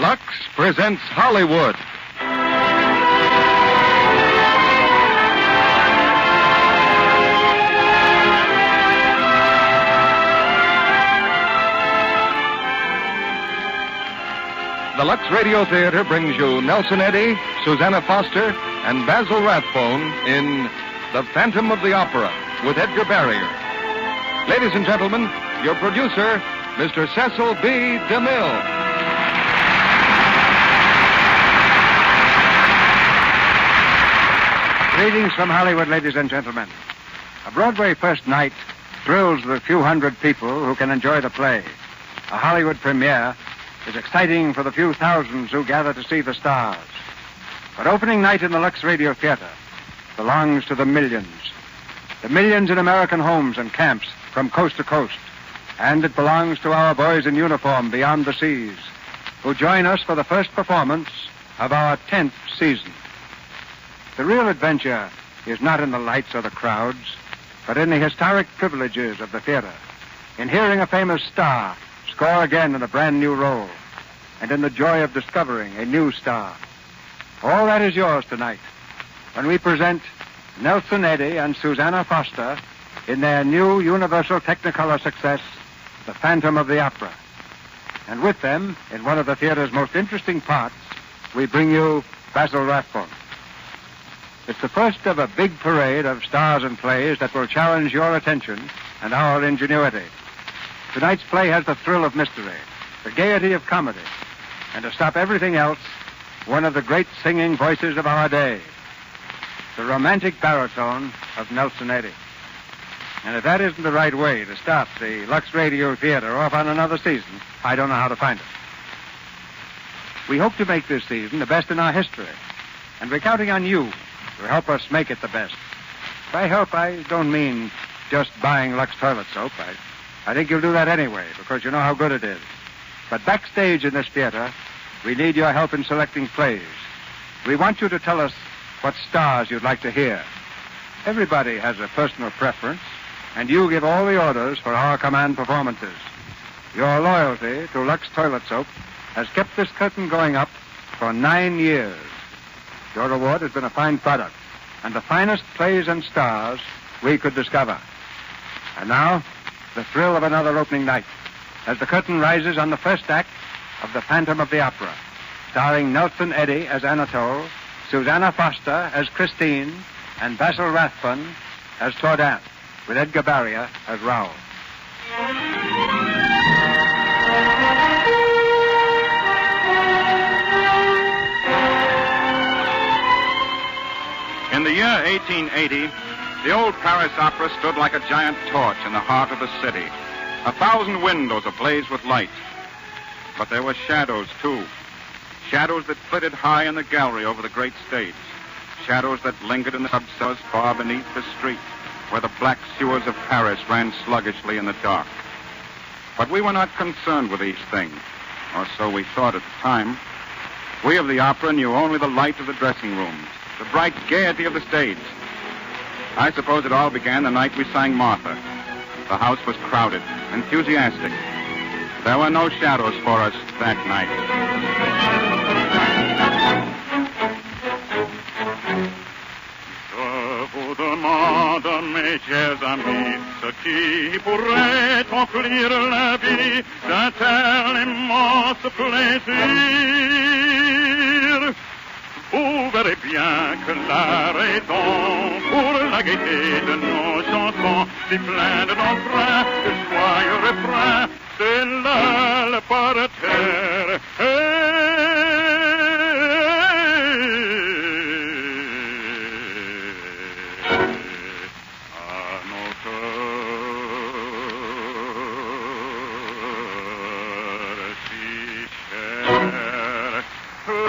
Lux presents Hollywood. The Lux Radio Theater brings you Nelson Eddy, Susanna Foster, and Basil Rathbone in The Phantom of the Opera with Edgar Barrier. Ladies and gentlemen, your producer, Mr. Cecil B. DeMille. Greetings from Hollywood, ladies and gentlemen. A Broadway first night thrills the few hundred people who can enjoy the play. A Hollywood premiere is exciting for the few thousands who gather to see the stars. But opening night in the Lux Radio Theater belongs to the millions. The millions in American homes and camps from coast to coast. And it belongs to our boys in uniform beyond the seas, who join us for the first performance of our 10th season. The real adventure is not in the lights or the crowds, but in the historic privileges of the theater, in hearing a famous star score again in a brand new role, and in the joy of discovering a new star. All that is yours tonight when we present Nelson Eddy and Susanna Foster in their new Universal Technicolor success, The Phantom of the Opera. And with them, in one of the theater's most interesting parts, we bring you Basil Rathbone. It's the first of a big parade of stars and plays that will challenge your attention and our ingenuity. Tonight's play has the thrill of mystery, the gaiety of comedy, and to stop everything else, one of the great singing voices of our day, the romantic baritone of Nelson Eddy. And if that isn't the right way to start the Lux Radio Theater off on another season, I don't know how to find it. We hope to make this season the best in our history, and we're counting on you to help us make it the best. By help, I don't mean just buying Lux toilet soap. I think you'll do that anyway, because you know how good it is. But backstage in this theater, we need your help in selecting plays. We want you to tell us what stars you'd like to hear. Everybody has a personal preference, and you give all the orders for our command performances. Your loyalty to Lux toilet soap has kept this curtain going up for 9 years. Your reward has been a fine product, and the finest plays and stars we could discover. And now, the thrill of another opening night, as the curtain rises on the first act of The Phantom of the Opera, starring Nelson Eddy as Anatole, Susanna Foster as Christine, and Basil Rathbone as Claudette, with Edgar Barrier as Raoul. In the year 1880, the old Paris Opera stood like a giant torch in the heart of the city. 1,000 windows ablaze with light. But there were shadows, too. Shadows that flitted high in the gallery over the great stage. Shadows that lingered in the subcellars far beneath the street, where the black sewers of Paris ran sluggishly in the dark. But we were not concerned with these things, or so we thought at the time. We of the opera knew only the light of the dressing rooms, the bright gaiety of the stage. I suppose it all began the night we sang Martha. The house was crowded, enthusiastic. There were no shadows for us that night. Je vous demande, mes chers amis, ce qui pourrait offrir la vie d'un tel immense plaisir. Vous verrez bien que la raison pour la gaieté de nos chansons, si pleine d'entrain, de joyeux refrains, c'est là le parterre. À nos cœurs si chers. Oh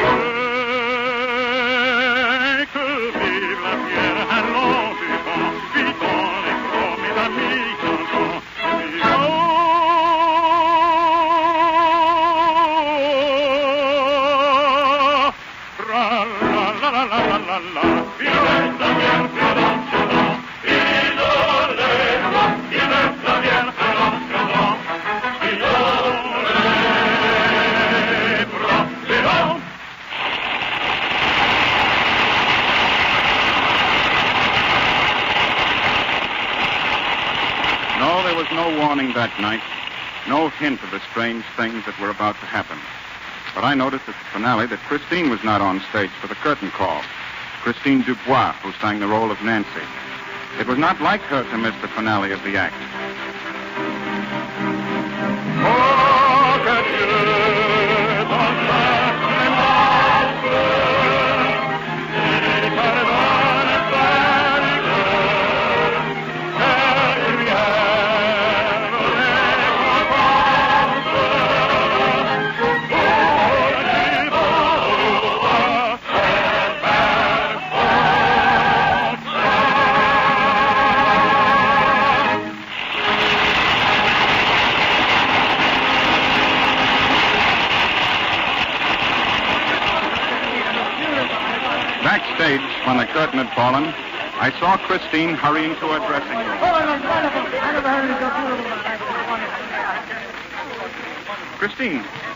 scene that night, no hint of the strange things that were about to happen. But I noticed at the finale that Christine was not on stage for the curtain call. Christine Dubois, who sang the role of Nancy. It was not like her to miss the finale of the act. Backstage, when the curtain had fallen, I saw Christine hurrying to her dressing room.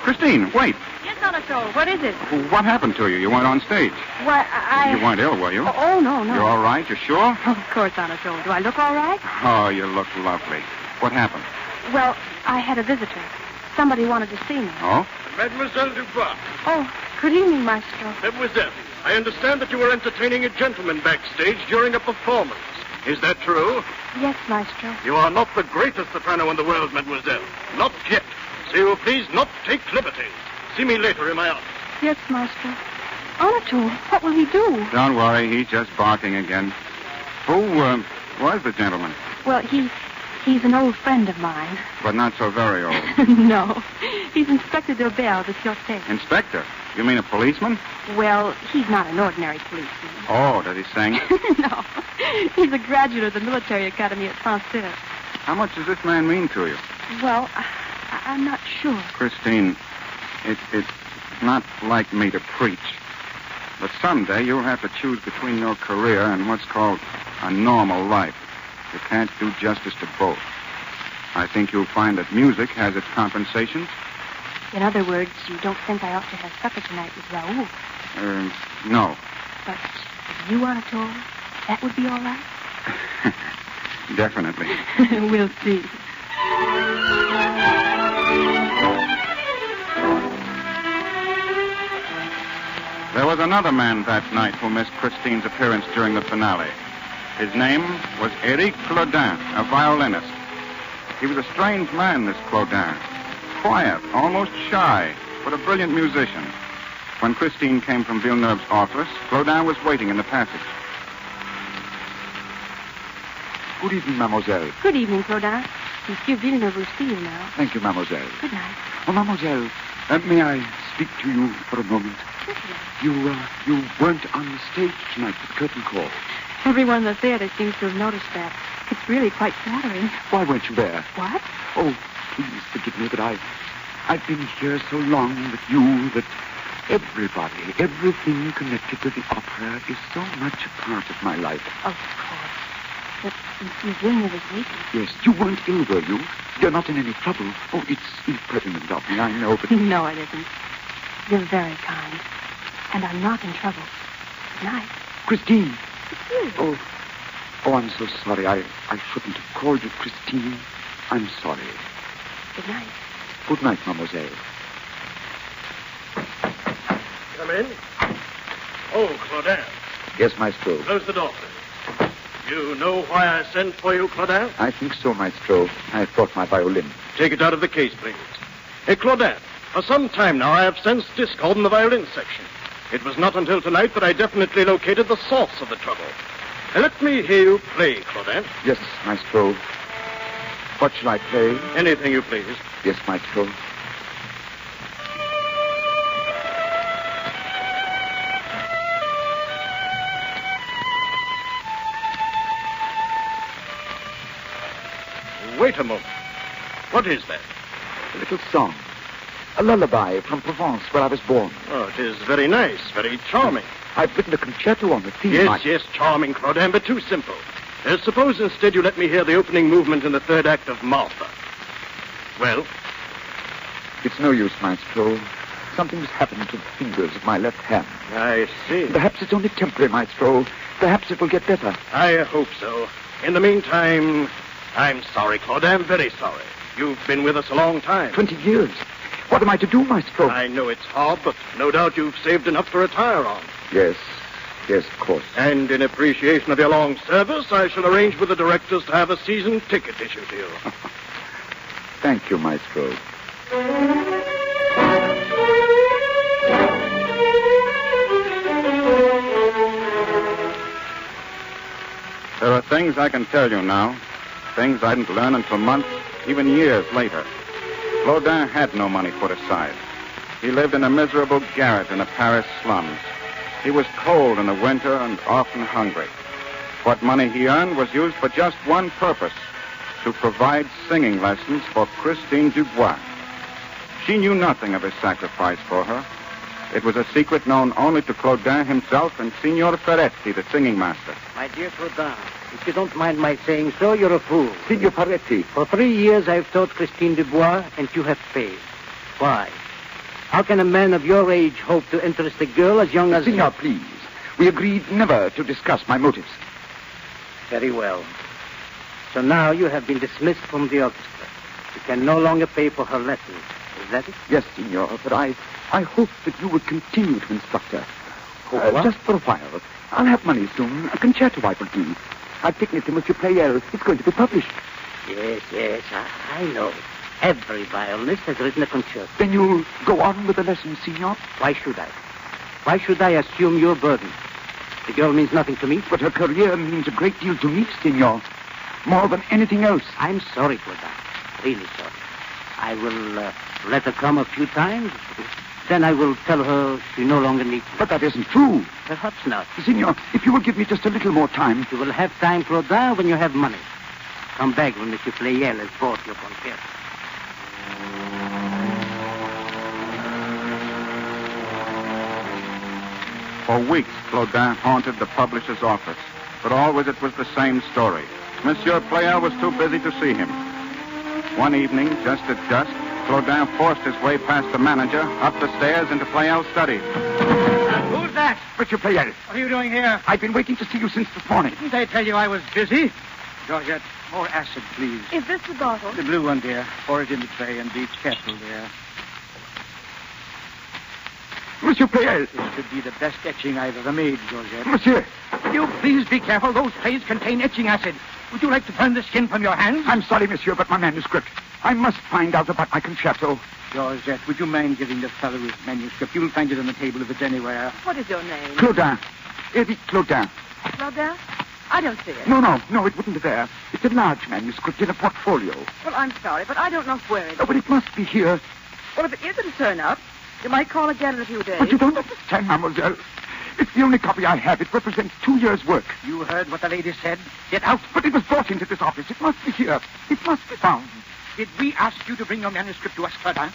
Christine, wait. Yes, Anatole, what is it? What happened to you? You weren't on stage. Why, You weren't ill, were you? Oh, no. You're all right? You're sure? Of course, Anatole. Do I look all right? Oh, you look lovely. What happened? Well, I had a visitor. Somebody wanted to see me. Oh? Mademoiselle Dubois. Oh, good evening, Maestro. Mademoiselle, I understand that you were entertaining a gentleman backstage during a performance. Is that true? Yes, Maestro. You are not the greatest soprano in the world, mademoiselle. Not yet. So you will please not take liberties. See me later in my office. Yes, Maestro. Anatole, what will he do? Don't worry, he's just barking again. Who was the gentleman? Well, he's an old friend of mine. But not so very old. No. He's Inspector Delbert, the Sûreté. Inspector? You mean a policeman? Well, he's not an ordinary policeman. Oh, does he sing? No. He's a graduate of the military academy at Francais. How much does this man mean to you? Well, I'm not sure. Christine, it's not like me to preach. But someday you'll have to choose between your career and what's called a normal life. You can't do justice to both. I think you'll find that music has its compensations. In other words, you don't think I ought to have supper tonight with Raoul? No. But if you, Anatole, that would be all right? Definitely. We'll see. There was another man that night who missed Christine's appearance during the finale. His name was Eric Claudin, a violinist. He was a strange man, this Claudin. Quiet, almost shy, but a brilliant musician. When Christine came from Villeneuve's office, Claudin was waiting in the passage. Good evening, mademoiselle. Good evening, Claudin. Monsieur Villeneuve will see you now. Thank you, mademoiselle. Good night. Oh, mademoiselle, may I speak to you for a moment? Certainly. You weren't on the stage tonight with the curtain call. Everyone in the theater seems to have noticed that. It's really quite flattering. Why weren't you there? What? Oh, please forgive me, but I've been here so long with you that everybody, everything connected to the opera is so much a part of my life. Of course. But Monsieur Villeneuve is waiting. Yes, you weren't ill, were you? You're not in any trouble. Oh, it's impertinent of me, I know, but... No, it isn't. You're very kind. And I'm not in trouble. Good night. Christine. It's you. Oh, I'm so sorry. I shouldn't have called you Christine. I'm sorry. Good night. Good night, mademoiselle. Come in. Oh, Claudin. Yes, maestro. Close the door, please. You know why I sent for you, Claudin? I think so, maestro. I brought my violin. Take it out of the case, please. Hey, Claudin, for some time now I have sensed discord in the violin section. It was not until tonight that I definitely located the source of the trouble. Let me hear you play, Claudin. Yes, maestro. What shall I play? Anything you please. Yes, maestro. Wait a moment. What is that? A little song. A lullaby from Provence, where I was born. Oh, it is very nice, very charming. I've written a concerto on the theme. Yes, charming, Claudin, but too simple. Suppose instead you let me hear the opening movement in the third act of Martha. Well? It's no use, maestro. Something's happened to the fingers of my left hand. I see. Perhaps it's only temporary, maestro. Perhaps it will get better. I hope so. In the meantime, I'm sorry, Claudin, very sorry. You've been with us a long time. 20 years. What am I to do, Maestro? I know it's hard, but no doubt you've saved enough to retire on. Yes, of course. And in appreciation of your long service, I shall arrange with the directors to have a season ticket issued to you. Thank you, Maestro. There are things I can tell you now, things I didn't learn until months, even years later. Claudin had no money put aside. He lived in a miserable garret in the Paris slums. He was cold in the winter and often hungry. What money he earned was used for just one purpose, to provide singing lessons for Christine Dubois. She knew nothing of his sacrifice for her. It was a secret known only to Claudin himself and Signor Ferretti, the singing master. My dear Claudin, if you don't mind my saying so, you're a fool. Signor Ferretti. For 3 years, I've taught Christine Dubois, and you have paid. Why? How can a man of your age hope to interest a girl as young as... Signor, please. We agreed never to discuss my motives. Very well. So now you have been dismissed from the orchestra. You can no longer pay for her lessons. Is that it? Yes, Signor, but I hope that you will continue to instruct her. Just for a while. I'll have money soon. A concerto I will give. I've taken it to Monsieur Pleyel. It's going to be published. Yes, I know. Every violinist has written a concerto. Then you'll go on with the lessons, Signor? Why should I? Why should I assume your burden? The girl means nothing to me. But her career means a great deal to me, Signor. More than anything else. I'm sorry, Claudin. Really sorry. I will let her come a few times. Then I will tell her she no longer needs me. But that isn't true. Perhaps not. Signor, if you will give me just a little more time. You will have time, Claudin, when you have money. Come back when Monsieur Pleyel has bought your concerto. For weeks, Claudin haunted the publisher's office, but always it was the same story. Monsieur Pleyel was too busy to see him. One evening, just at dusk, Claudin forced his way past the manager, up the stairs into Pleyel's study. Who's that? Monsieur Pleyel. What are you doing here? I've been waiting to see you since this morning. Didn't I tell you I was busy? Georgette, more acid, please. Is this the bottle? The blue one, dear. Pour it in the tray and be careful, dear. Monsieur Pleyel. This could be the best etching I've ever made, Georgette. Monsieur. Will you please be careful? Those trays contain etching acid. Would you like to burn the skin from your hands? I'm sorry, monsieur, but my manuscript. I must find out about my concerto. Georgette, would you mind giving the fellow his manuscript? You'll find it on the table if it's anywhere. What is your name? Claudin. Eric Claudin. Claudin? I don't see it. No, it wouldn't be there. It's a large manuscript in a portfolio. Well, I'm sorry, but I don't know where it is. Oh, but it must be here. Well, if it isn't turn up, you might call again in a few days. But you don't understand, mademoiselle. It's the only copy I have. It represents 2 years' work. You heard what the lady said? Get out. But it was brought into this office. It must be here. It must be found. Did we ask you to bring your manuscript to us, Claudin?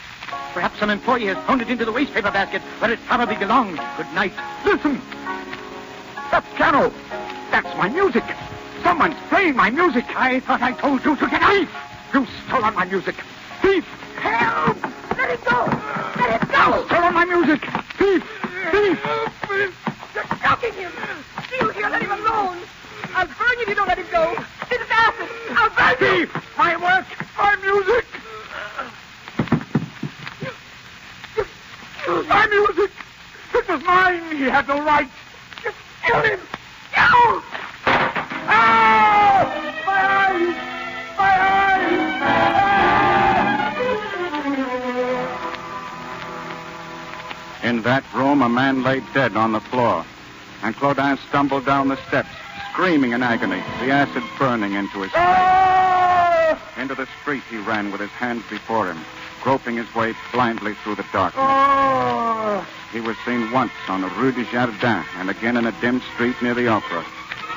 Perhaps some employee has thrown it into the wastepaper basket where it probably belonged. Good night. Listen. That piano. That's my music. Someone's playing my music. I thought I told you to get out. You stole on my music. Thief. Help! Let it go! Let it go! You stole my music. Thief. Thief. You're choking him. Steal here. Let him alone. I'll burn you if you don't let him go. It is acid. I'll burn you. Thief. My work. My music. My music. It was mine. He had no right. Just kill him. Kill! Ah! My eyes! My eyes! In that room, a man lay dead on the floor, and Claudin stumbled down the steps, screaming in agony, the acid burning into his face. Into the street he ran with his hands before him, groping his way blindly through the darkness. He was seen once on the Rue du Jardin and again in a dim street near the Opera.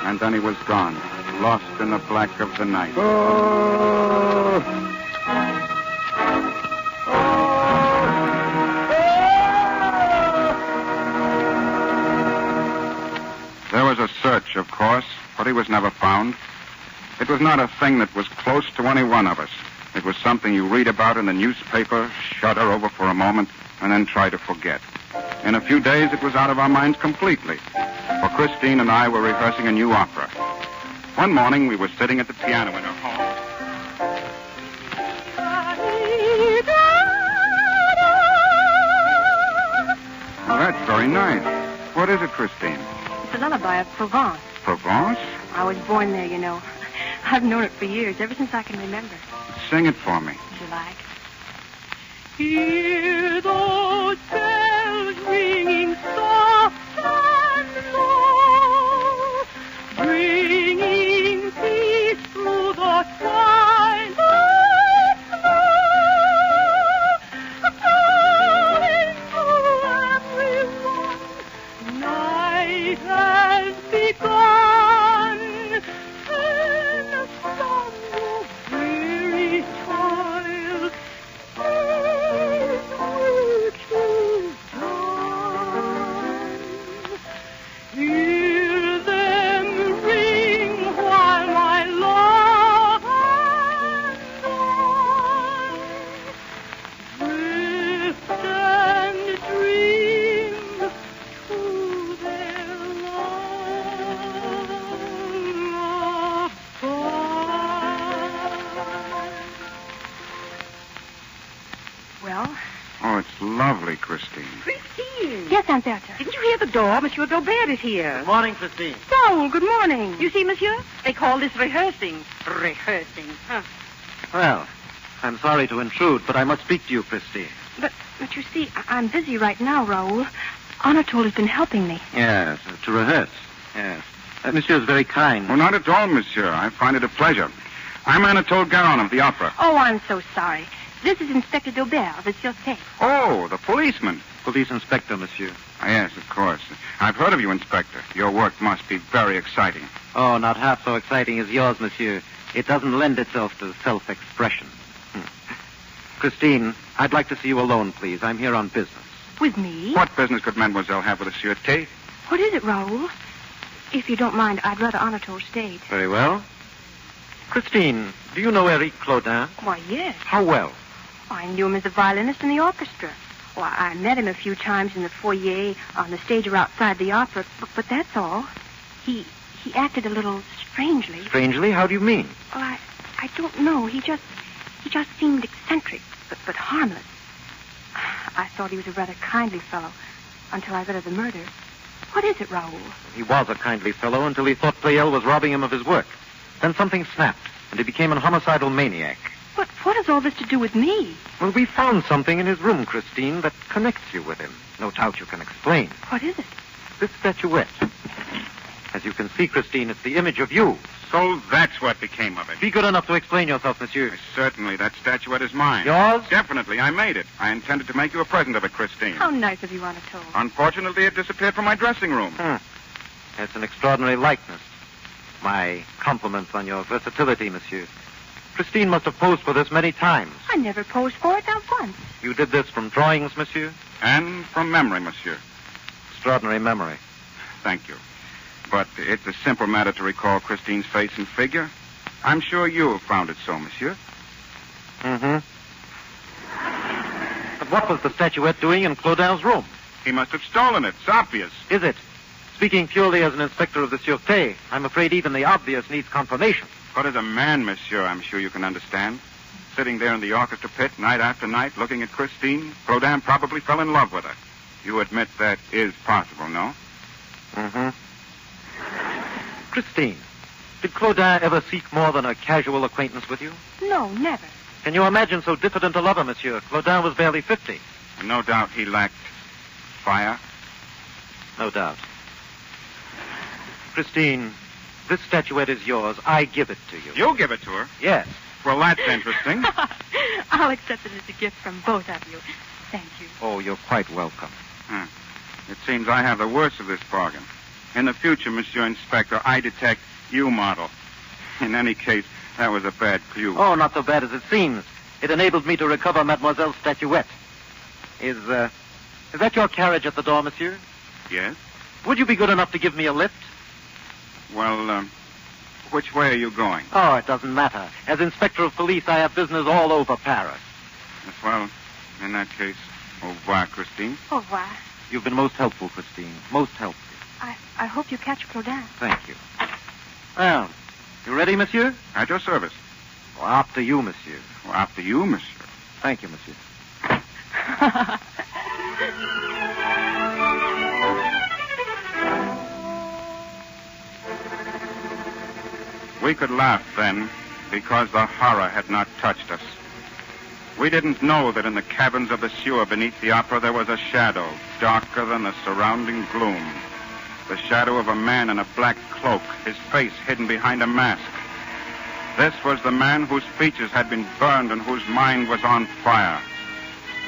And then he was gone, lost in the black of the night. There was a search, of course, but he was never found. It was not a thing that was close to any one of us. It was something you read about in the newspaper, shudder over for a moment, and then try to forget. In a few days, it was out of our minds completely. For Christine and I were rehearsing a new opera. One morning, we were sitting at the piano in her home. Very nice. What is it, Christine? It's a lullaby of Provence. Provence? I was born there, you know. I've known it for years, ever since I can remember. Sing it for me. Would you like? Hear those bells ringing soft and low, bringing peace through the twilight snow, calling to everyone, night has begun, and from the weary child hear them ring while my love and I drift and dream to their lullaby. Well? Oh, it's lovely, Christine. Christine! Yes, Aunt Bertha. Didn't you hear the door? Monsieur Daubert is here. Good morning, Christine. Oh, good morning. You see, monsieur? They call this rehearsing. Rehearsing, huh? Well, I'm sorry to intrude, but I must speak to you, Christine. But you see, I'm busy right now, Raoul. Anatole has been helping me. Yes, to rehearse. Yes. Monsieur is very kind. Oh, not at all, monsieur. I find it a pleasure. I'm Anatole Garon of the opera. Oh, I'm so sorry. This is Inspector Daubert of the Sûreté. Oh, the policeman. Police inspector, monsieur. Yes, of course. I've heard of you, Inspector. Your work must be very exciting. Oh, not half so exciting as yours, monsieur. It doesn't lend itself to self-expression. Christine, I'd like to see you alone, please. I'm here on business. With me? What business could mademoiselle have with the Sûreté? What is it, Raoul? If you don't mind, I'd rather Anatole stayed. Very well. Christine, do you know Eric Claudin? Why, yes. How well? I knew him as a violinist in the orchestra. Well, I met him a few times in the foyer, on the stage or outside the opera, but that's all. He acted a little strangely. Strangely? How do you mean? Well, I don't know. He just seemed eccentric, but harmless. I thought he was a rather kindly fellow until I read of the murder. What is it, Raoul? He was a kindly fellow until he thought Pleyel was robbing him of his work. Then something snapped, and he became an homicidal maniac. But what has all this to do with me? Well, we found something in his room, Christine, that connects you with him. No doubt you can explain. What is it? This statuette. As you can see, Christine, it's the image of you. So that's what became of it. Be good enough to explain yourself, monsieur. Certainly, that statuette is mine. Yours? Definitely, I made it. I intended to make you a present of it, Christine. How nice of you, Anatole. Unfortunately, it disappeared from my dressing room. It's an extraordinary likeness. My compliments on your versatility, monsieur. Christine must have posed for this many times. I never posed for it, not once. You did this from drawings, monsieur? And from memory, monsieur. Extraordinary memory. Thank you. But it's a simple matter to recall Christine's face and figure. I'm sure you have found it so, monsieur. Mm-hmm. But what was the statuette doing in Claudin's room? He must have stolen it. It's obvious. Is it? Speaking purely as an inspector of the Sûreté, I'm afraid even the obvious needs confirmation. But as a man, monsieur, I'm sure you can understand. Sitting there in the orchestra pit night after night looking at Christine, Claudin probably fell in love with her. You admit that is possible, no? Mm-hmm. Christine, did Claudin ever seek more than a casual acquaintance with you? No, never. Can you imagine so diffident a lover, monsieur? Claudin was barely 50. No doubt he lacked fire. No doubt. Christine, this statuette is yours. I give it to you. You'll give it to her? Yes. Well, that's interesting. I'll accept it as a gift from both of you. Thank you. Oh, you're quite welcome. It seems I have the worst of this bargain. In the future, Monsieur Inspector, I detect you model. In any case, that was a bad clue. Oh, not so bad as it seems. It enabled me to recover Mademoiselle's statuette. Is that your carriage at the door, monsieur? Yes? Would you be good enough to give me a lift? Well, which way are you going? Oh, it doesn't matter. As inspector of police, I have business all over Paris. Yes, well, in that case, au revoir, Christine. Au revoir. You've been most helpful, Christine. Most helpful. I hope you catch Claudin. Thank you. Well, you ready, monsieur? At your service. Well, after you, monsieur. Well, after you, monsieur. Thank you, monsieur. We could laugh then because the horror had not touched us. We didn't know that in the caverns of the sewer beneath the opera there was a shadow darker than the surrounding gloom. The shadow of a man in a black cloak, his face hidden behind a mask. This was the man whose features had been burned and whose mind was on fire.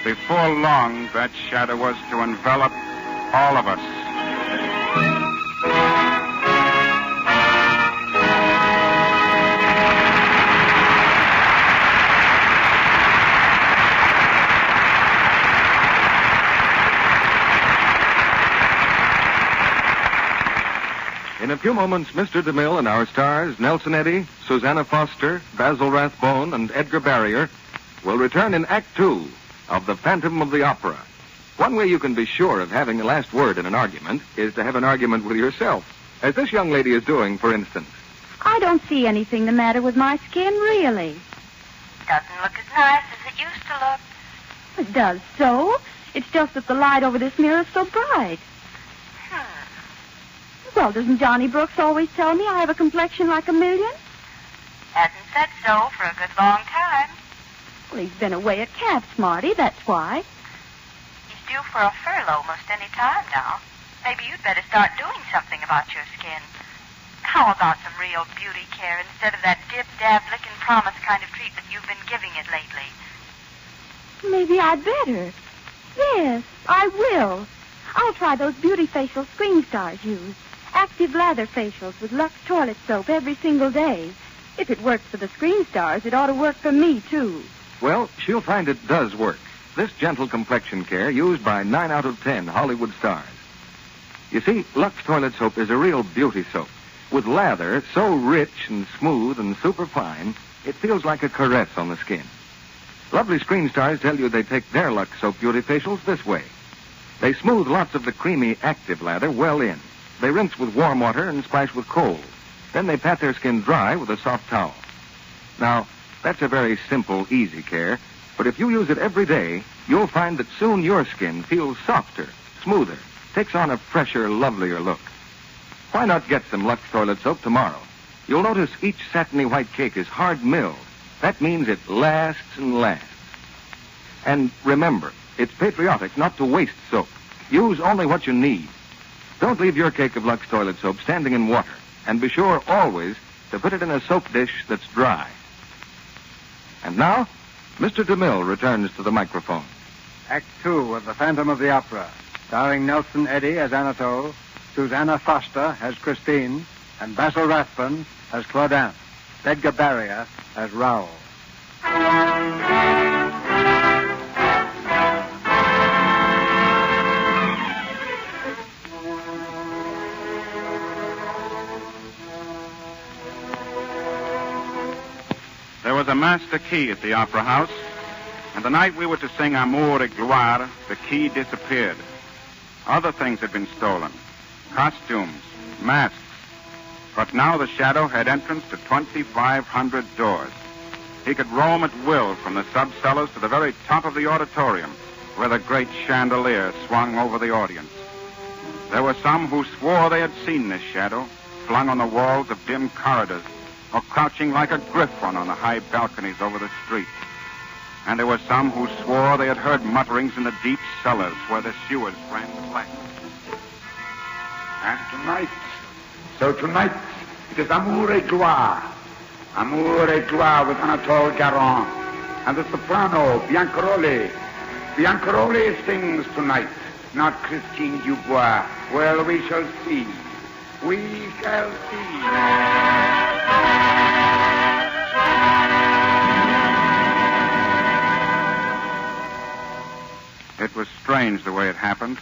Before long, that shadow was to envelop all of us. In a few moments, Mr. DeMille and our stars, Nelson Eddy, Susanna Foster, Basil Rathbone, and Edgar Barrier, will return in Act Two of The Phantom of the Opera. One way you can be sure of having the last word in an argument is to have an argument with yourself, as this young lady is doing, for instance. I don't see anything the matter with my skin, really. Doesn't look as nice as it used to look. It does so. It's just that the light over this mirror is so bright. Well, doesn't Johnny Brooks always tell me I have a complexion like a million? Hasn't said so for a good long time. Well, he's been away at camp, Smarty, that's why. He's due for a furlough most any time now. Maybe you'd better start doing something about your skin. How about some real beauty care instead of that dib-dab, lick-and-promise kind of treatment you've been giving it lately? Maybe I'd better. Yes, I will. I'll try those beauty facials Screen Stars use. Active lather facials with Lux toilet soap every single day. If it works for the Screen Stars, it ought to work for me, too. Well, she'll find it does work. This gentle complexion care used by 9 out of 10 Hollywood stars. You see, Lux toilet soap is a real beauty soap. With lather so rich and smooth and superfine, it feels like a caress on the skin. Lovely Screen Stars tell you they take their Lux soap beauty facials this way. They smooth lots of the creamy active lather well in. They rinse with warm water and splash with cold. Then they pat their skin dry with a soft towel. Now, that's a very simple, easy care, but if you use it every day, you'll find that soon your skin feels softer, smoother, takes on a fresher, lovelier look. Why not get some Lux toilet soap tomorrow? You'll notice each satiny white cake is hard milled. That means it lasts and lasts. And remember, it's patriotic not to waste soap. Use only what you need. Don't leave your cake of Lux toilet soap standing in water, and be sure always to put it in a soap dish that's dry. And now, Mr. DeMille returns to the microphone. Act Two of The Phantom of the Opera, starring Nelson Eddy as Anatole, Susanna Foster as Christine, and Basil Rathbone as Claudin, Edgar Barrier as Raoul. There was a master key at the opera house, and the night we were to sing Amour et Gloire, the key disappeared. Other things had been stolen. Costumes, masks. But now the Shadow had entrance to 2,500 doors. He could roam at will from the sub-cellars to the very top of the auditorium, where the great chandelier swung over the audience. There were some who swore they had seen this Shadow, flung on the walls of dim corridors, or crouching like a griffon on the high balconies over the street. And there were some who swore they had heard mutterings in the deep cellars where the sewers ran black. And tonight, it is Amour et Gloire. Amour et Gloire with Anatole Garon. And the soprano, Biancaroli. Biancaroli sings tonight, not Christine Dubois. Well, we shall see. We shall see. It was strange the way it happened.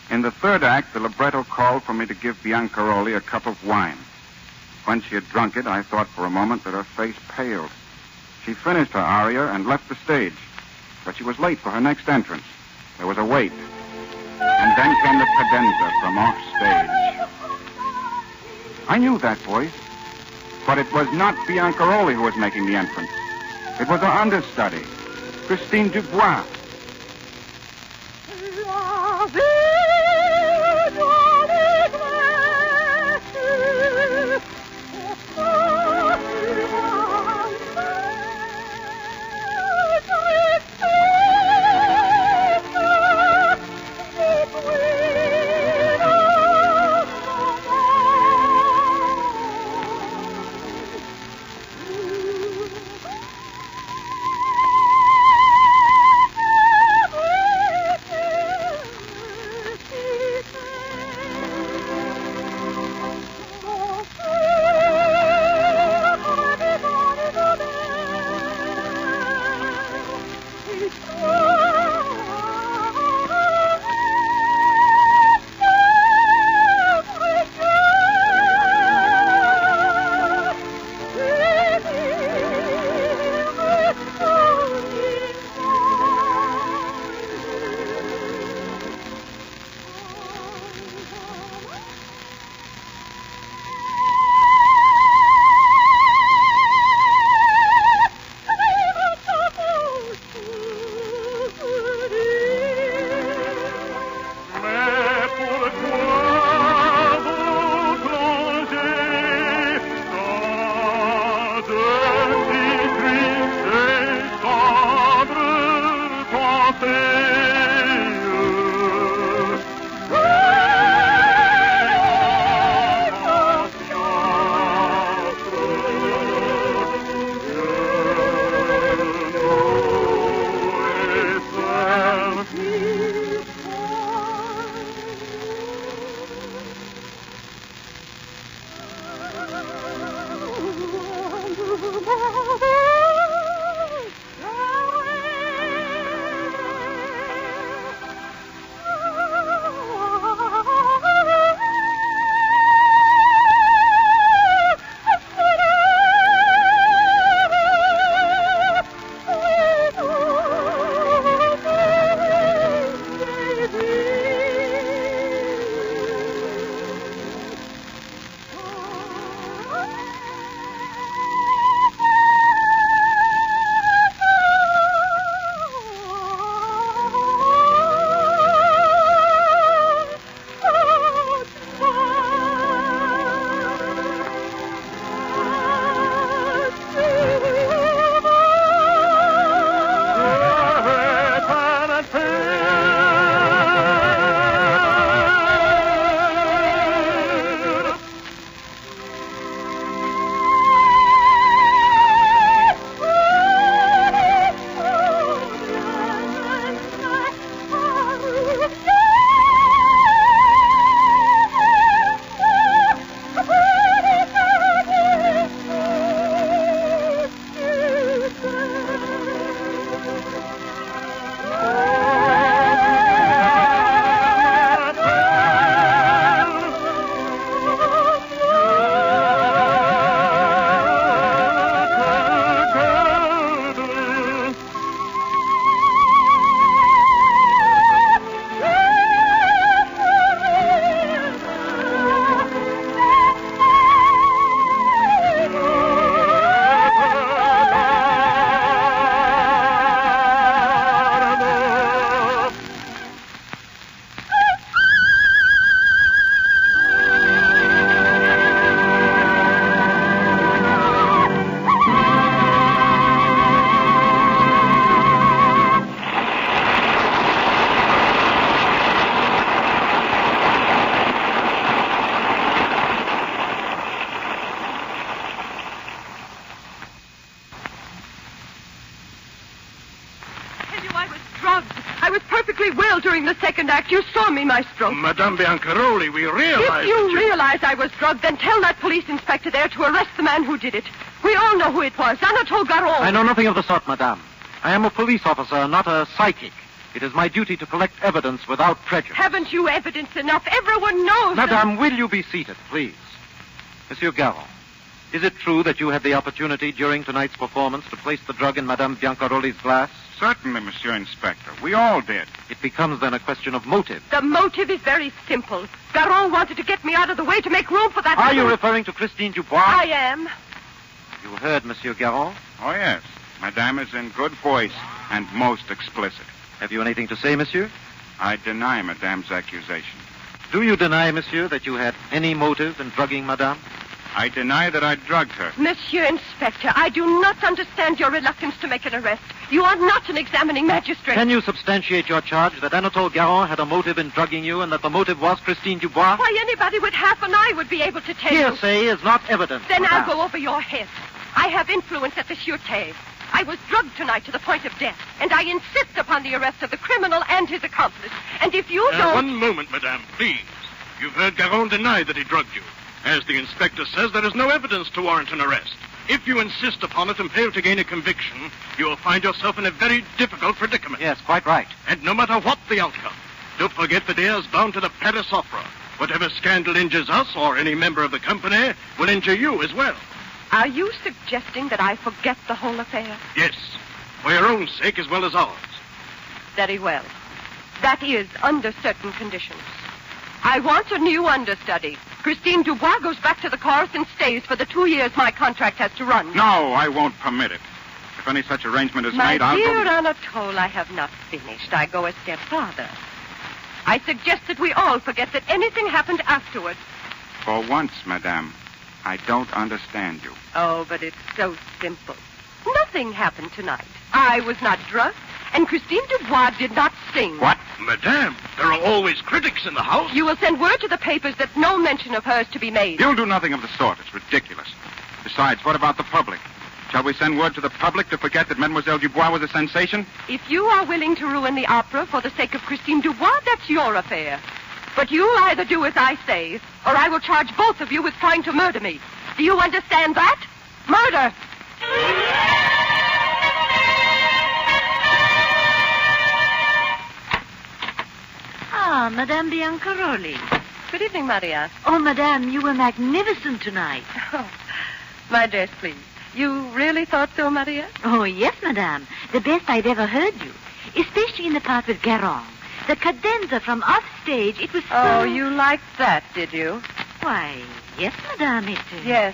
In the third act, the libretto called for me to give Biancaroli a cup of wine. When she had drunk it, I thought for a moment that her face paled. She finished her aria and left the stage, but she was late for her next entrance. There was a wait. And then came the cadenza from off stage. I knew that voice, but it was not Biancaroli who was making the entrance. It was her understudy, Christine Dubois. during the second act. You saw me, Maestro. Madame Biancaroli, we realize... If you realize I was drugged, then tell that police inspector there to arrest the man who did it. We all know who it was. Anatole Garon. I know nothing of the sort, madame. I am a police officer, not a psychic. It is my duty to collect evidence without prejudice. Haven't you evidence enough? Everyone knows. Madame, will you be seated, please? Monsieur Garon, is it true that you had the opportunity during tonight's performance to place the drug in Madame Biancaroli's glass? Certainly, Monsieur Inspector. We all did. It becomes then a question of motive. The motive is very simple. Garon wanted to get me out of the way to make room for that... Are you referring to Christine Dubois? I am. You heard, Monsieur Garon? Oh, yes. Madame is in good voice and most explicit. Have you anything to say, monsieur? I deny Madame's accusation. Do you deny, monsieur, that you had any motive in drugging Madame? I deny that I drugged her. Monsieur Inspector, I do not understand your reluctance to make an arrest. You are not an examining magistrate. Can you substantiate your charge that Anatole Garon had a motive in drugging you and that the motive was Christine Dubois? Why, anybody with half an eye would be able to tell you. Hearsay is not evidence. Then madame. I'll go over your head. I have influence at the Sûreté. I was drugged tonight to the point of death, and I insist upon the arrest of the criminal and his accomplice. And if you don't... One moment, madame, please. You've heard Garon deny that he drugged you. As the inspector says, there is no evidence to warrant an arrest. If you insist upon it and fail to gain a conviction, you will find yourself in a very difficult predicament. Yes, quite right. And no matter what the outcome, don't forget that heir is bound to the Paris Opera. Whatever scandal injures us or any member of the company will injure you as well. Are you suggesting that I forget the whole affair? Yes, for your own sake as well as ours. Very well. That is, under certain conditions. I want a new understudy. Christine Dubois goes back to the chorus and stays for the 2 years my contract has to run. No, I won't permit it. If any such arrangement is made, I'll My dear go... Anatole, I have not finished. I go a step farther. I suggest that we all forget that anything happened afterwards. For once, Madame, I don't understand you. Oh, but it's so simple. Nothing happened tonight. I was not drugged, and Christine Dubois did not sing. What? Madame, there are always critics in the house. You will send word to the papers that no mention of her is to be made. You'll do nothing of the sort. It's ridiculous. Besides, what about the public? Shall we send word to the public to forget that Mademoiselle Dubois was a sensation? If you are willing to ruin the opera for the sake of Christine Dubois, that's your affair. But you'll either do as I say, or I will charge both of you with trying to murder me. Do you understand that? Murder! Ah, Madame Biancaroli. Good evening, Maria. Oh, Madame, you were magnificent tonight. Oh, my dress, please. You really thought so, Maria? Oh, yes, Madame. The best I've ever heard you. Especially in the part with Garon. The cadenza from off stage, it was so... Oh, you liked that, did you? Why, yes, Madame, it... Yes.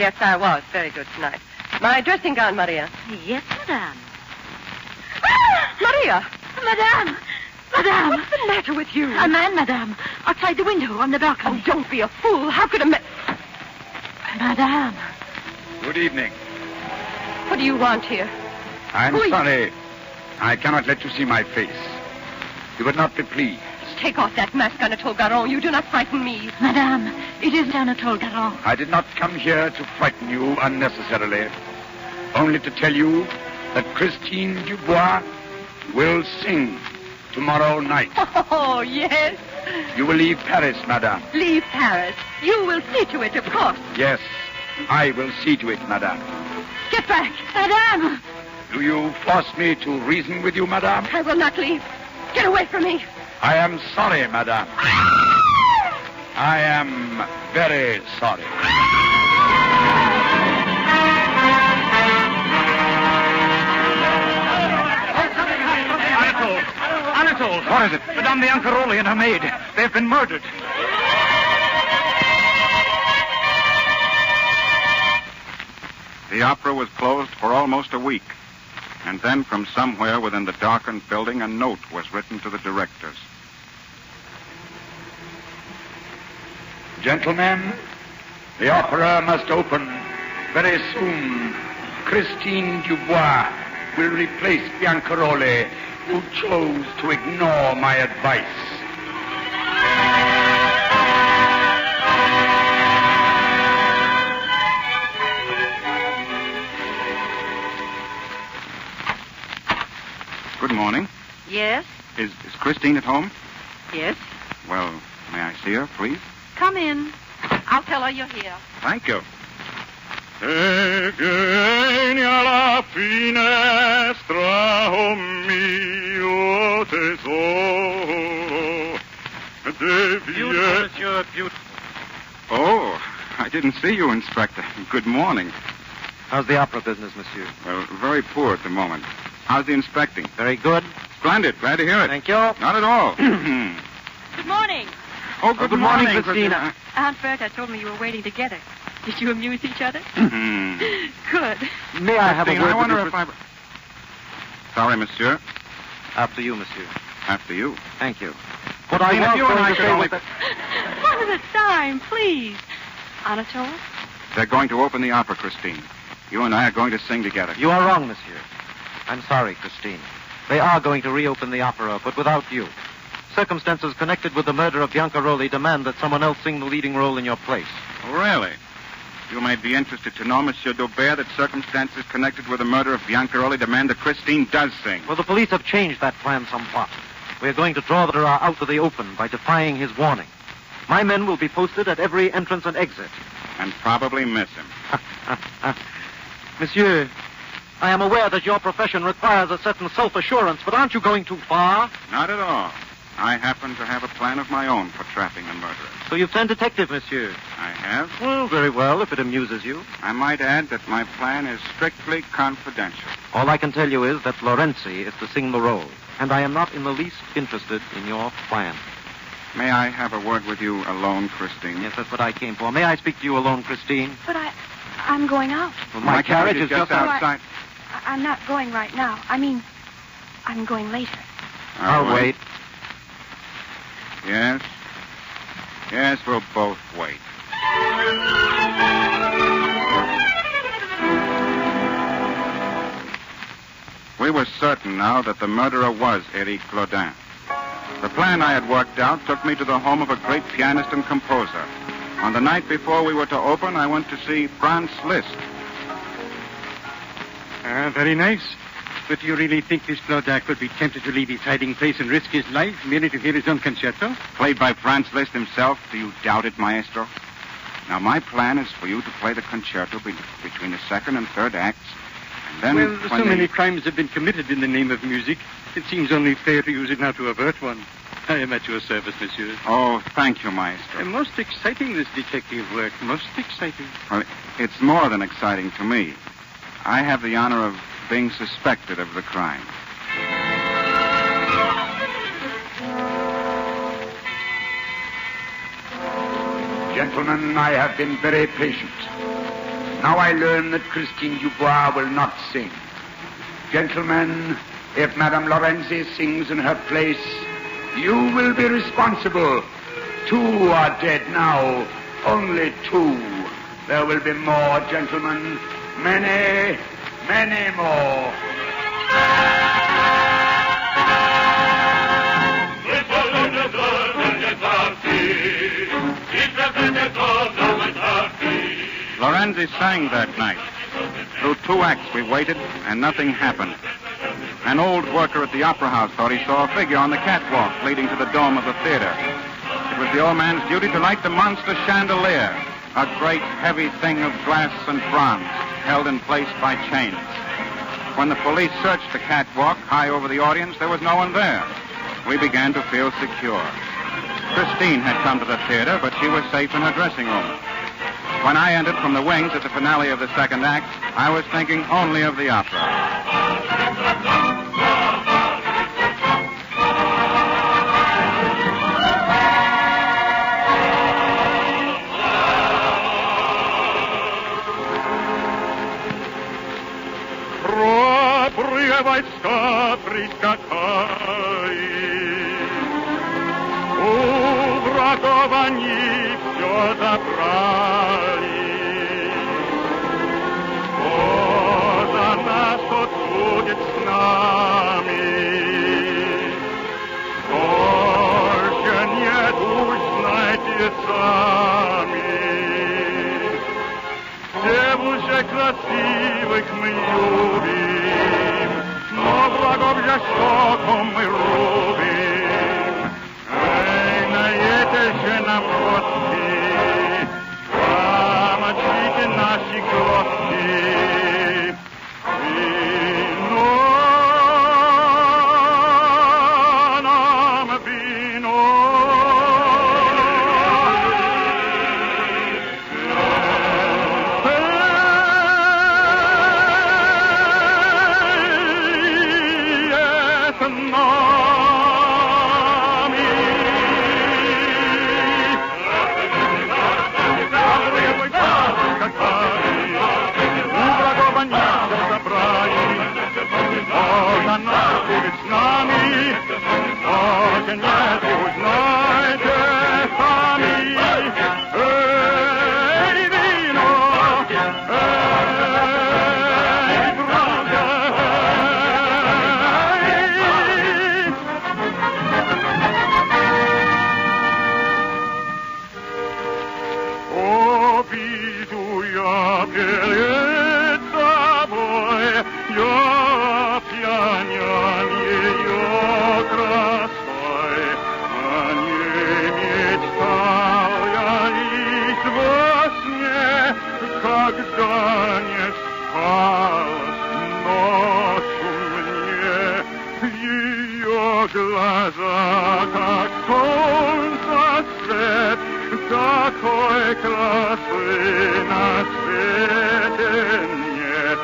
Yes, I was very good tonight. My dressing gown, Maria. Yes, Madame. Ah! Maria! Madame! Madame! What's the matter with you? A man, Madame, outside the window on the balcony. Oh, don't be a fool. How could a man... Madame. Good evening. What do you want here? I'm sorry. I cannot let you see my face. You would not be pleased. Take off that mask, Anatole Garon. You do not frighten me. Madame, it is Anatole Garon. I did not come here to frighten you unnecessarily. Only to tell you that Christine Dubois will sing tomorrow night. Oh, yes. You will leave Paris, madame. Leave Paris. You will see to it, of course. Yes, I will see to it, madame. Get back. Madame! Do you force me to reason with you, madame? I will not leave. Get away from me. I am sorry, madame. I am very sorry. Anatole! What is it? Madame Biancaroli and her maid. They've been murdered. The opera was closed for almost a week. And then from somewhere within the darkened building, a note was written to the directors. Gentlemen, the opera must open very soon. Christine Dubois will replace Biancaroli, who chose to ignore my advice. Good morning. Yes? Is Christine at home? Yes? Well, may I see her, please? Come in. I'll tell her you're here. Thank you. E vieni alla finestra, oh mio tesoro. Beautiful, monsieur, beautiful. Oh, I didn't see you, Inspector. Good morning. How's the opera business, monsieur? Well, very poor at the moment. How's the inspecting? Very good. Splendid. Glad to hear it. Thank you. Not at all. Good morning. Oh, good morning, Christina. Aunt Bertha told me you were waiting together. Did you amuse each other? Good. May I have a Christine, word I wonder with if I... Sorry, monsieur. After you, monsieur. After you. Thank you. What I Christine, was if you and going I to could say only... was that... One at a time, please. Anatole? They're going to open the opera, Christine. You and I are going to sing together. You are wrong, monsieur. I'm sorry, Christine. They are going to reopen the opera, but without you. Circumstances connected with the murder of Biancaroli demand that someone else sing the leading role in your place. Really? You might be interested to know, Monsieur Daubert, that circumstances connected with the murder of Biancaroli demand that Christine does sing. Well, the police have changed that plan somewhat. We are going to draw the murderer out to the open by defying his warning. My men will be posted at every entrance and exit. And probably miss him. Monsieur, I am aware that your profession requires a certain self-assurance, but aren't you going too far? Not at all. I happen to have a plan of my own for trapping a murderer. So you've turned detective, monsieur? I have. Well, very well, if it amuses you. I might add that my plan is strictly confidential. All I can tell you is that Lorenzi is to sing the role, and I am not in the least interested in your plan. May I have a word with you alone, Christine? Yes, that's what I came for. May I speak to you alone, Christine? But I'm going out. Well, my carriage is just outside. I'm not going right now. I mean, I'm going later. I'll wait. Yes? Yes, we'll both wait. We were certain now that the murderer was Eric Claudin. The plan I had worked out took me to the home of a great pianist and composer. On the night before we were to open, I went to see Franz Liszt. Very nice. But do you really think this Claudin could be tempted to leave his hiding place and risk his life merely to hear his own concerto? Played by Franz Liszt himself. Do you doubt it, maestro? Now, my plan is for you to play the concerto between the second and third acts. And then Well, so many crimes have been committed in the name of music. It seems only fair to use it now to avert one. I am at your service, monsieur. Oh, thank you, maestro. Most exciting, this detective work. Most exciting. Well, it's more than exciting to me. I have the honor of being suspected of the crime. Gentlemen, I have been very patient. Now I learn that Christine Dubois will not sing. Gentlemen, if Madame Lorenzi sings in her place, you will be responsible. 2 are dead now. Only 2. There will be more, gentlemen. Many, many more. Lorenzi sang that night. Through 2 acts we waited, and nothing happened. An old worker at the opera house thought he saw a figure on the catwalk leading to the dome of the theater. It was the old man's duty to light the monster chandelier, a great heavy thing of glass and bronze, held in place by chains. When the police searched the catwalk high over the audience, there was no one there. We began to feel secure. Christine had come to the theater, but she was safe in her dressing room. When I entered from the wings at the finale of the second act, I was thinking only of the opera. Войска прискакали, у врагов они все забрали. Что за нас тот будет с нами? Только нет уж, знайте сами. Девушек красивых мы любим, но врагов Dobrze szło komu robi. Ej, najecie się nam kostki. Zamacite nasi gości. Wino nam wino. Глаза, как солнце свет, такой красы на свете нет.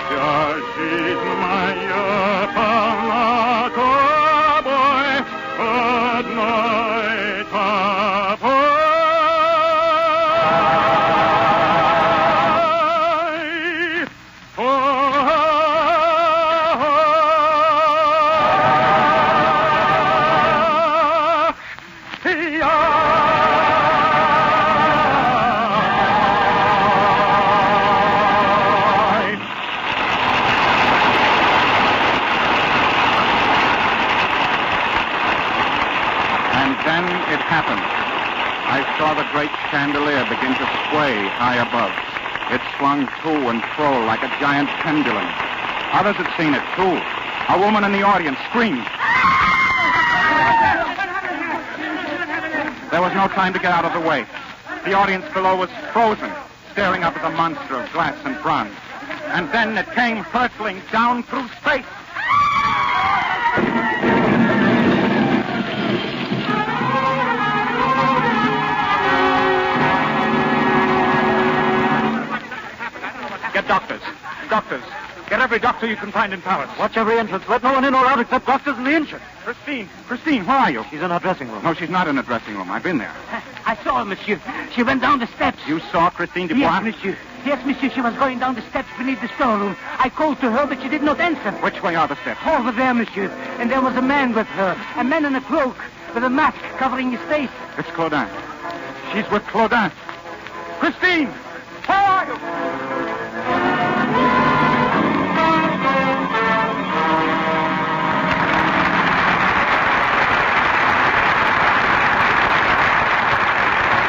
Вся жизнь моя полна тобой, одной тобой. The great chandelier begin to sway high above. It swung to and fro like a giant pendulum. Others had seen it, too. A woman in the audience screamed. There was no time to get out of the way. The audience below was frozen, staring up at the monster of glass and bronze. And then it came hurtling down through space. Get doctors. Doctors. Get every doctor you can find in Paris. Watch every entrance. Let no one in or out except doctors and the injured. Christine, where are you? She's in her dressing room. No, she's not in the dressing room. I've been there. I saw her, monsieur. She went down the steps. You saw Christine Dubois? Yes, monsieur. Yes, monsieur. She was going down the steps beneath the storeroom. I called to her, but she did not answer. Which way are the steps? Over there, monsieur. And there was a man with her. A man in a cloak with a mask covering his face. It's Claudin. She's with Claudin. Christine! Where are you?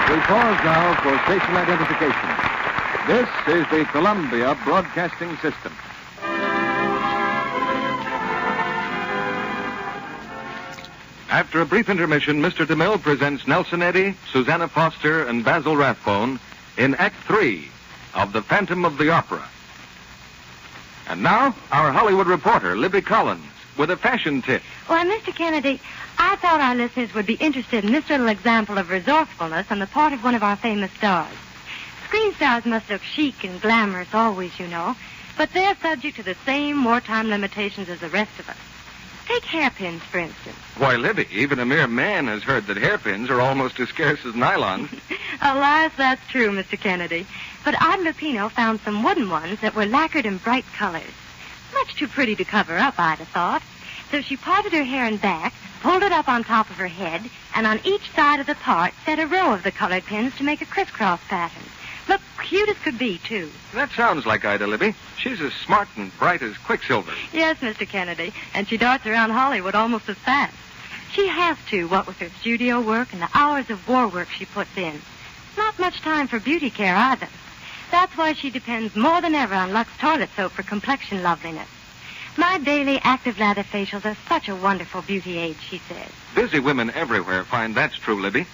We pause now for station identification. This is the Columbia Broadcasting System. After a brief intermission, Mr. DeMille presents Nelson Eddy, Susanna Foster, and Basil Rathbone in Act 3 of The Phantom of the Opera. And now, our Hollywood reporter, Libby Collins, with a fashion tip. Why, Mr. Kennedy, I thought our listeners would be interested in this little example of resourcefulness on the part of one of our famous stars. Screen stars must look chic and glamorous always, you know, but they're subject to the same wartime limitations as the rest of us. Take hairpins, for instance. Why, Libby, even a mere man has heard that hairpins are almost as scarce as nylons. Alas, that's true, Mr. Kennedy. But Aunt Lupino found some wooden ones that were lacquered in bright colors. Much too pretty to cover up, I'd have thought. So she parted her hair in back, pulled it up on top of her head, and on each side of the part set a row of the colored pins to make a crisscross pattern. Look cute as could be, too. That sounds like Ida, Libby. She's as smart and bright as Quicksilver. Yes, Mr. Kennedy, and she darts around Hollywood almost as fast. She has to, what with her studio work and the hours of war work she puts in. Not much time for beauty care, either. That's why she depends more than ever on Lux toilet soap for complexion loveliness. My daily active lather facials are such a wonderful beauty aid, she says. Busy women everywhere find that's true, Libby.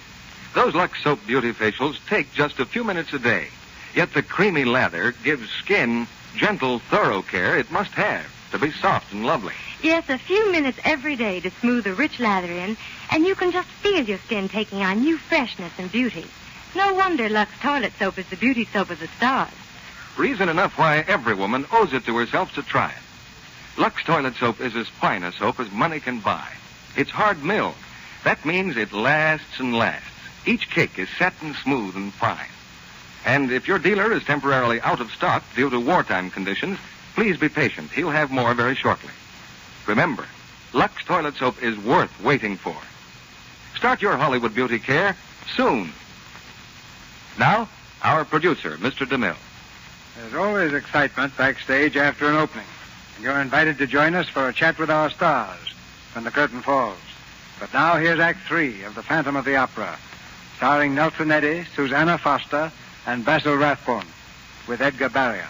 Those Lux Soap beauty facials take just a few minutes a day. Yet the creamy lather gives skin gentle, thorough care it must have to be soft and lovely. Yes, a few minutes every day to smooth a rich lather in, and you can just feel your skin taking on new freshness and beauty. No wonder Lux Toilet Soap is the beauty soap of the stars. Reason enough why every woman owes it to herself to try it. Lux Toilet Soap is as fine a soap as money can buy. It's hard milled. That means it lasts and lasts. Each cake is set and smooth and fine. And if your dealer is temporarily out of stock due to wartime conditions, please be patient. He'll have more very shortly. Remember, Lux Toilet Soap is worth waiting for. Start your Hollywood beauty care soon. Now, our producer, Mr. DeMille. There's always excitement backstage after an opening. And you're invited to join us for a chat with our stars when the curtain falls. But now here's Act 3 of The Phantom of the Opera, starring Nelson Eddy, Susanna Foster, and Basil Rathbone, with Edgar Barrier.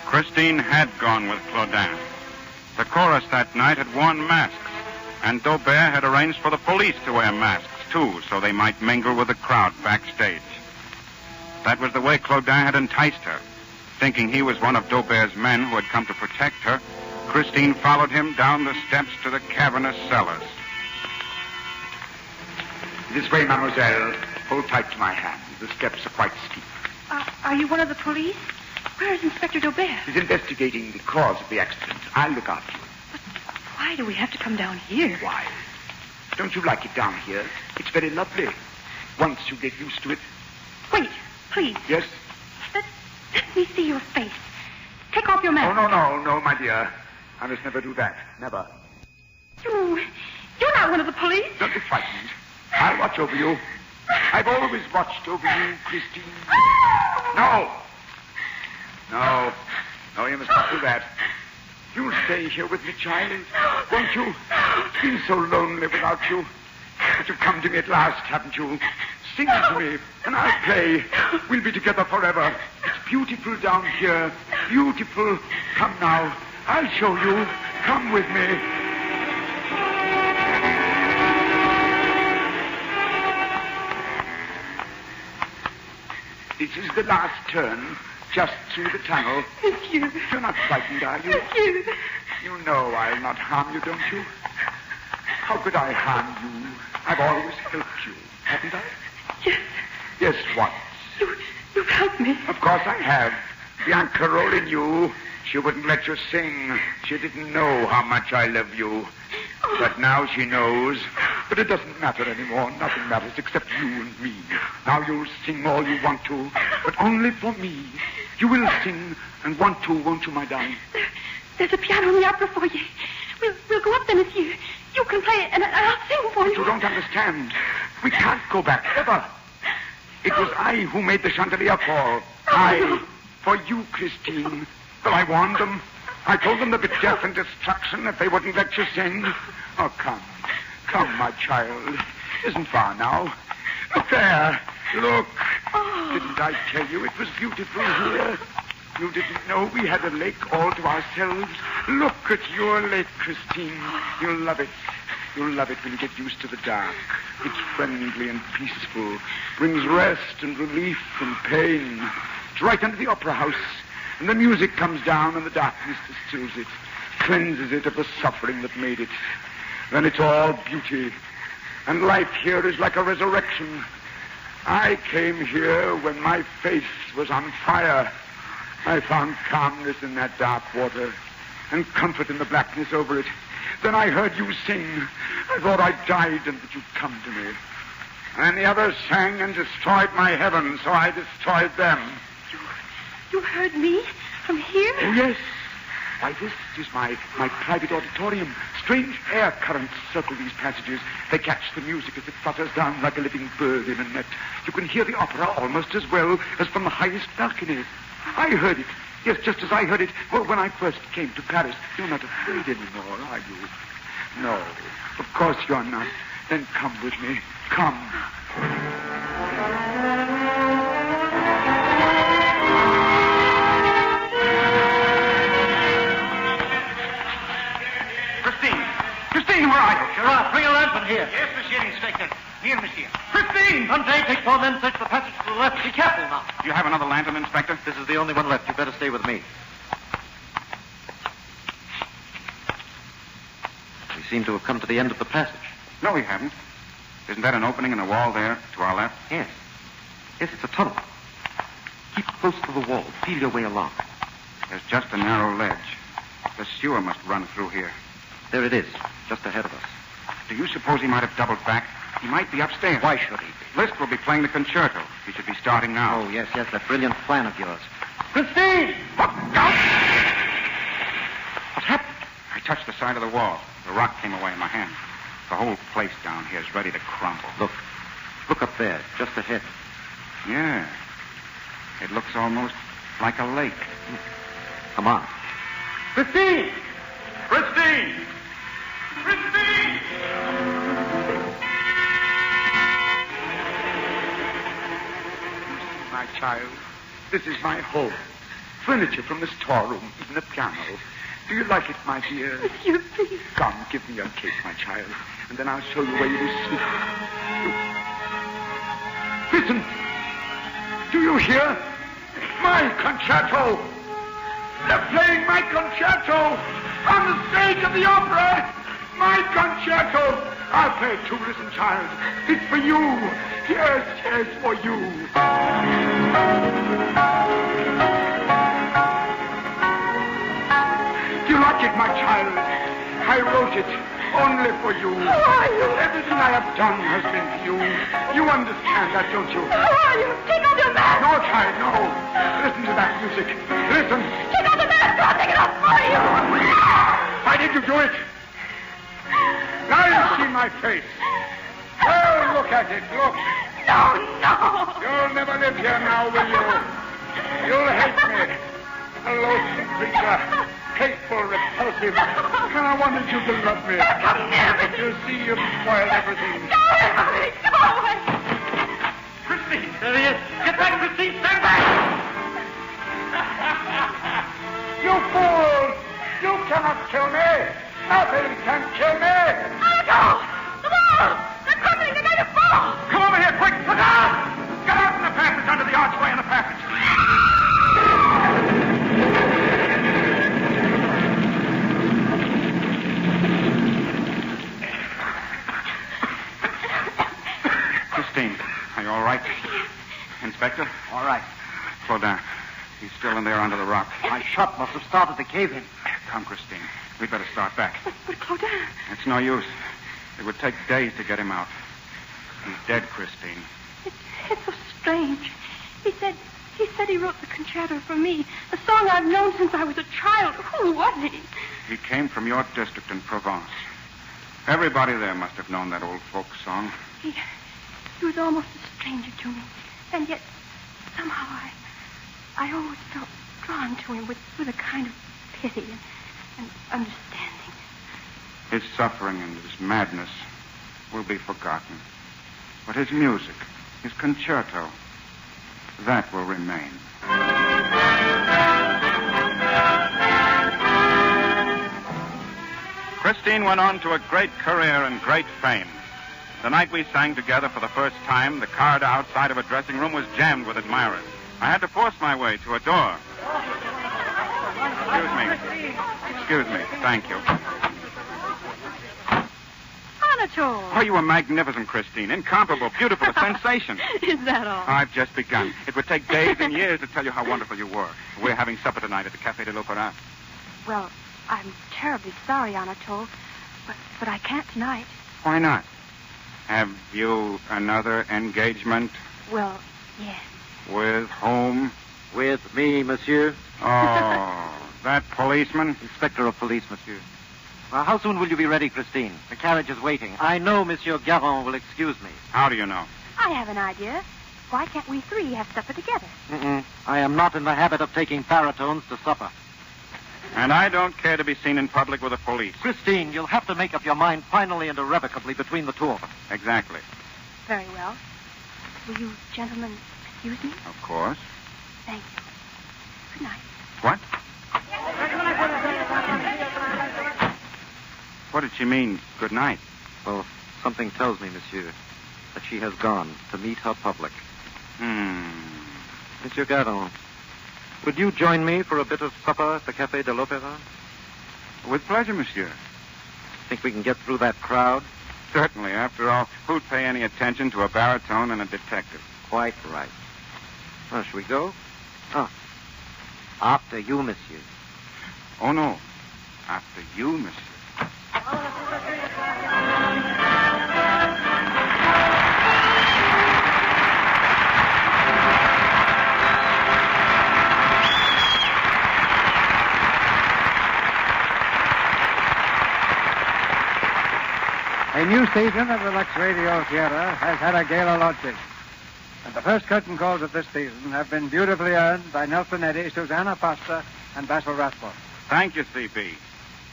Christine had gone with Claudin. The chorus that night had worn masks, and Daubert had arranged for the police to wear masks, too, so they might mingle with the crowd backstage. That was the way Claudin had enticed her. Thinking he was one of Daubert's men who had come to protect her, Christine followed him down the steps to the cavernous cellars. This way, mademoiselle. Hold tight to my hand. The steps are quite steep. Are you one of the police? Where is Inspector Daubert? He's investigating the cause of the accident. I'll look after you. But why do we have to come down here? Why? Don't you like it down here? It's very lovely. Once you get used to it. Wait, please. Yes? Let me see your face. Take off your mask. Oh, no, my dear. I must never do that. Never. You're not one of the police. Don't be frightened. I'll watch over you. I've always watched over you, Christine. No, you must not do that. You'll stay here with me, child, won't you? It's been so lonely without you. But you've come to me at last, haven't you? Sing to me, and I'll play. We'll be together forever. It's beautiful down here. Beautiful. Come now. I'll show you. Come with me. This is the last turn, just through the tunnel. Monsieur. You're not frightened, are you? Monsieur. You know I'll not harm you, don't you? How could I harm you? I've always helped you, haven't I? Yes. Yes, once. You've helped me. Of course I have. Bianca Rolli knew. She wouldn't let you sing. She didn't know how much I love you. But now she knows. But it doesn't matter anymore. Nothing matters except you and me. Now you'll sing all you want to, but only for me. You will sing and want to, won't you, my darling? There's a piano in the opera foyer. We'll go up there, monsieur. You can play it, and I'll sing for you. You don't understand. We can't go back, ever. It was I who made the chandelier fall. I, for you, Christine. But I warned them. I told them to be death and destruction if they wouldn't let you sing. Oh, come. Come, my child. Isn't far now. Look there. Look. Didn't I tell you it was beautiful here? You didn't know we had a lake all to ourselves? Look at your lake, Christine. You'll love it. You'll love it when you get used to the dark. It's friendly and peaceful. Brings rest and relief from pain. It's right under the opera house. And the music comes down and the darkness distills it. Cleanses it of the suffering that made it. Then it's all beauty. And life here is like a resurrection. I came here when my face was on fire. I found calmness in that dark water and comfort in the blackness over it. Then I heard you sing. I thought I died and that you'd come to me. And the others sang and destroyed my heaven, so I destroyed them. You heard me from here? Oh, yes. Why, this is my private auditorium. Strange air currents circle these passages. They catch the music as it flutters down like a living bird in a net. You can hear the opera almost as well as from the highest balcony. I heard it. Yes, just as I heard it when I first came to Paris. You're not afraid anymore, are you? No, of course you're not. Then come with me. Come. Christine, where are you? Gerard, bring a lantern here. Yes, Monsieur Inspector. Here, Monsieur. Christine! Andre, take 4 men, search the passage to the left. Be careful now. Do you have another lantern, Inspector? This is the only one left. You better stay with me. We seem to have come to the end of the passage. No, we haven't. Isn't that an opening in the wall there to our left? Yes. Yes, it's a tunnel. Keep close to the wall. Feel your way along. There's just a narrow ledge. The sewer must run through here. There it is, just ahead of us. Do you suppose he might have doubled back? He might be upstairs. Why should he? Liszt will be playing the concerto. He should be starting now. Oh, yes, that brilliant plan of yours. Christine! Look out! What happened? I touched the side of the wall. The rock came away in my hand. The whole place down here is ready to crumble. Look up there, just ahead. Yeah. It looks almost like a lake. Come on. Christine! Christine! Christine! My child, this is my home. Furniture from the storeroom, even a piano. Do you like it, my dear? Monsieur, please. Come, give me your cake, my child, and then I'll show you where you will sleep. Listen! Do you hear? My concerto! They're playing my concerto on the stage of the opera! My concerto! I'll play it too, listen, child. It's for you. Yes, for you. Do you like it, my child? I wrote it only for you. Who are you? Everything I have done has been for you. You understand that, don't you? Who are you? Take off your mask! No, child, no. Listen to that music. Listen. Take off the mask! I'll take it off for you! Why did you do it? Now you see my face. Well, look at it. Look. No. You'll never live here now, will you? You'll hate me. A loathsome creature. Hateful, repulsive. And I wanted you to love me. Come near me. But you see, you've spoiled everything. Go away. Christine, there he is. Get back, Christine. Stand back. You fools! You cannot kill me. Nothing can kill me. Go! The wall! They're crumbling. They're going to fall. Come over here, quick! Look out! Get out in the passage, under the archway in the passage. Christine, are you all right? Inspector? All right. Claudin, he's still in there under the rock. My shot must have started to cave in. Come, Christine. We'd better start back. But Claudin... It's no use. It would take days to get him out. He's dead, Christine. It's so strange. He said he wrote the concerto for me, a song I've known since I was a child. Who was he? He came from your district in Provence. Everybody there must have known that old folk song. He was almost a stranger to me, and yet somehow I always felt drawn to him with a kind of pity and understanding. His suffering and his madness will be forgotten. But his music, his concerto, that will remain. Christine went on to a great career and great fame. The night we sang together for the first time, the corridor outside of a dressing room was jammed with admirers. I had to force my way to a door. Excuse me. Thank you. Anatole. Oh, you were magnificent, Christine. Incomparable, beautiful, a sensation. Is that all? I've just begun. It would take days and years to tell you how wonderful you were. We're having supper tonight at the Café de l'Opéra. Well, I'm terribly sorry, Anatole, but I can't tonight. Why not? Have you another engagement? Well, yes. With whom? With me, monsieur. Oh, that policeman? Inspector of police, monsieur. Well, how soon will you be ready, Christine? The carriage is waiting. I know Monsieur Garon will excuse me. How do you know? I have an idea. Why can't we three have supper together? I am not in the habit of taking baritones to supper. And I don't care to be seen in public with the police. Christine, you'll have to make up your mind finally and irrevocably between the two of us. Exactly. Very well. Will you gentlemen excuse me? Of course. Thank you. Good night. What? What did she mean, good night? Well, something tells me, monsieur, that she has gone to meet her public. Monsieur Garon, would you join me for a bit of supper at the Café de l'Opéra? With pleasure, monsieur. Think we can get through that crowd? Certainly. After all, who'd pay any attention to a baritone and a detective? Quite right. Well, shall we go? Ah. After you, monsieur. Oh, no. After you, monsieur. A new season of the Lux Radio Theater has had a gala launching. And the first curtain calls of this season have been beautifully earned by NELSON EDDY, Susanna Foster, and Basil Rathbone. Thank you, C.B.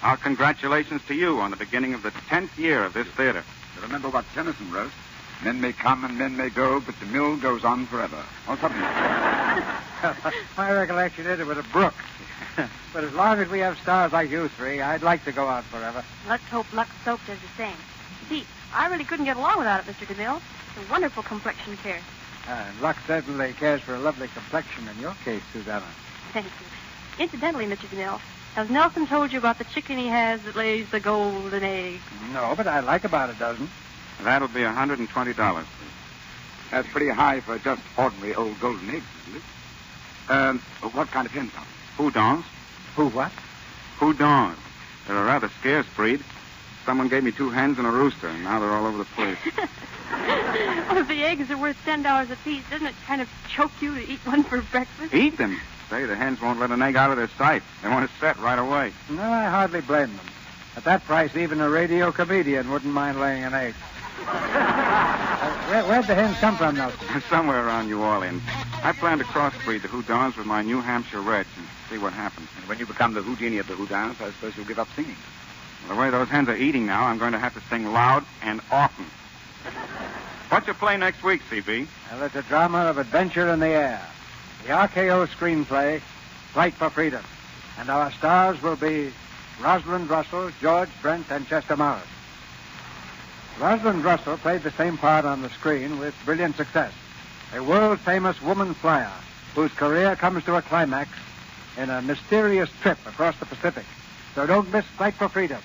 Our congratulations to you on the beginning of the 10th year of this theater. Remember what Tennyson wrote. Men may come and men may go, but the mill goes on forever. Or something like that. My recollection is it was a brook. But as long as we have stars like you three, I'd like to go on forever. Let's hope Lux Soap does the same. See, I really couldn't get along without it, Mr. DeMille. It's a wonderful complexion care. And Lux certainly cares for a lovely complexion in your case, Susanna. Thank you. Incidentally, Mr. DeMille, has Nelson told you about the chicken he has that lays the golden egg? No, but I'd like about a dozen. That'll be $120, please. That's pretty high for just ordinary old golden eggs, isn't it? What kind of hens are they? Houdons. Who what? Houdons. They're a rather scarce breed. Someone gave me 2 hens and a rooster, and now they're all over the place. Well, if the eggs are worth $10 apiece, doesn't it kind of choke you to eat one for breakfast? Eat them? Say, the hens won't let an egg out of their sight. They want it set right away. No, I hardly blame them. At that price, even a radio comedian wouldn't mind laying an egg. Where'd the hens come from, Nelson? Somewhere around New Orleans. I plan to crossbreed the Houdons with my New Hampshire Reds and see what happens. And when you become the Houdini of the Houdins, I suppose you'll give up singing. Well, the way those hens are eating now, I'm going to have to sing loud and often. What's your play next week, C.B.? Well, it's a drama of adventure in the air. The RKO screenplay, Flight for Freedom. And our stars will be Rosalind Russell, George Brent, and Chester Morris. Rosalind Russell played the same part on the screen with brilliant success. A world-famous woman flyer whose career comes to a climax in a mysterious trip across the Pacific. So don't miss Flight for Freedom,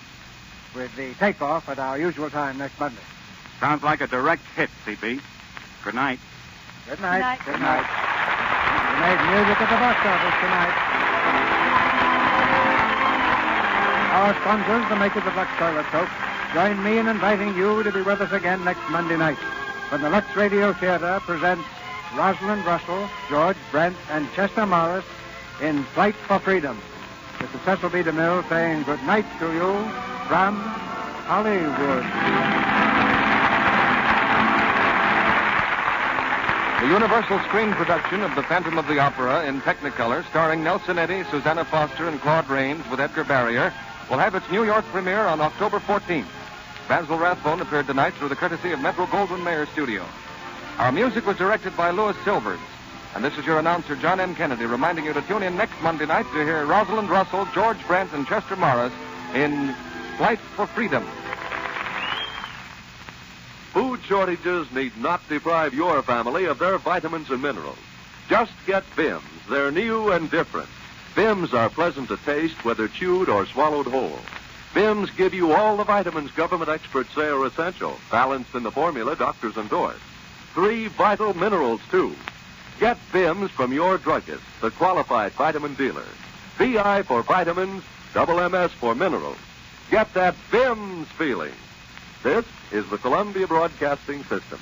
with the takeoff at our usual time next Monday. Sounds like a direct hit, C.B. Good night. Good night. Good night. We made music at the box office tonight. Our sponsors, the makers of Lux Toilet Soap, join me in inviting you to be with us again next Monday night when the Lux Radio Theater presents Rosalind Russell, George Brent, and Chester Morris in Flight for Freedom. This is Cecil B. DeMille saying good night to you from Hollywood. The Universal screen production of The Phantom of the Opera in Technicolor, starring Nelson Eddy, Susanna Foster, and Claude Rains with Edgar Barrier, will have its New York premiere on October 14th. Basil Rathbone appeared tonight through the courtesy of Metro-Goldwyn-Mayer Studio. Our music was directed by Louis Silvers. And this is your announcer, John M. Kennedy, reminding you to tune in next Monday night to hear Rosalind Russell, George Brent, and Chester Morris in Flight for Freedom. Food shortages need not deprive your family of their vitamins and minerals. Just get Vims. They're new and different. Vims are pleasant to taste, whether chewed or swallowed whole. Vims give you all the vitamins government experts say are essential, balanced in the formula doctors endorse. 3 vital minerals, too. Get Vims from your druggist, the qualified vitamin dealer. VI for vitamins, double MS for minerals. Get that Vims feeling. This is the Columbia Broadcasting System.